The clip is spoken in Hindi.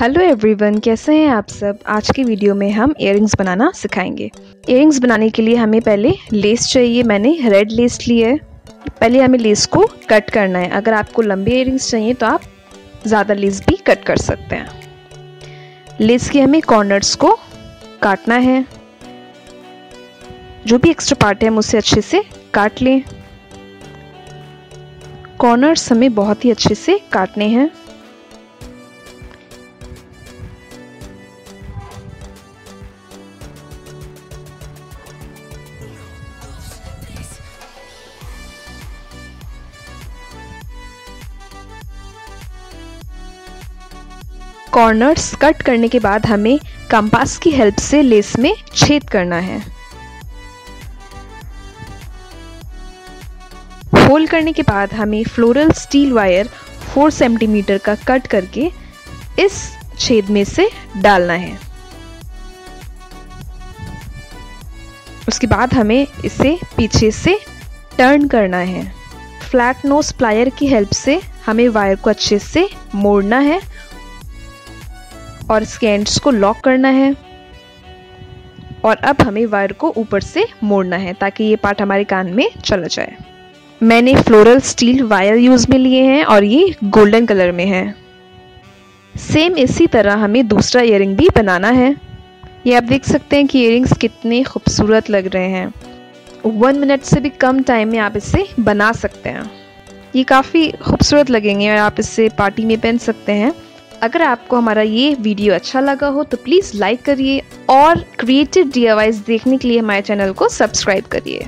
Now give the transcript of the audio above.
हेलो एवरीवन, कैसे हैं आप सब। आज की वीडियो में हम इयररिंग्स बनाना सिखाएंगे। इयररिंग्स बनाने के लिए हमें पहले लेस चाहिए। मैंने रेड लेस ली है। पहले हमें लेस को कट करना है। अगर आपको लंबे इयररिंग्स चाहिए तो आप ज़्यादा लेस भी कट कर सकते हैं। लेस के हमें कॉर्नर्स को काटना है। जो भी एक्स्ट्रा पार्ट है हम उसे अच्छे से काट लें। कॉर्नर्स हमें बहुत ही अच्छे से काटने हैं। कॉर्नर्स कट करने के बाद हमें कंपास की हेल्प से लेस में छेद करना है। होल करने के बाद हमें फ्लोरल स्टील वायर 4 सेंटीमीटर का कट करके इस छेद में से डालना है। उसके बाद हमें इसे पीछे से टर्न करना है। फ्लैट नोज प्लायर की हेल्प से हमें वायर को अच्छे से मोड़ना है और इसके एंड्स को लॉक करना है। और अब हमें वायर को ऊपर से मोड़ना है ताकि ये पार्ट हमारे कान में चला जाए। मैंने फ्लोरल स्टील वायर यूज में लिए हैं और ये गोल्डन कलर में है। सेम इसी तरह हमें दूसरा इयररिंग भी बनाना है। ये आप देख सकते हैं कि इयररिंग्स कितने खूबसूरत लग रहे हैं। 1 मिनट से भी कम टाइम में आप इसे बना सकते हैं। ये काफ़ी खूबसूरत लगेंगे और आप इसे पार्टी में पहन सकते हैं। अगर आपको हमारा ये वीडियो अच्छा लगा हो तो प्लीज़ लाइक करिए और क्रिएटिव DIYs देखने के लिए हमारे चैनल को सब्सक्राइब करिए।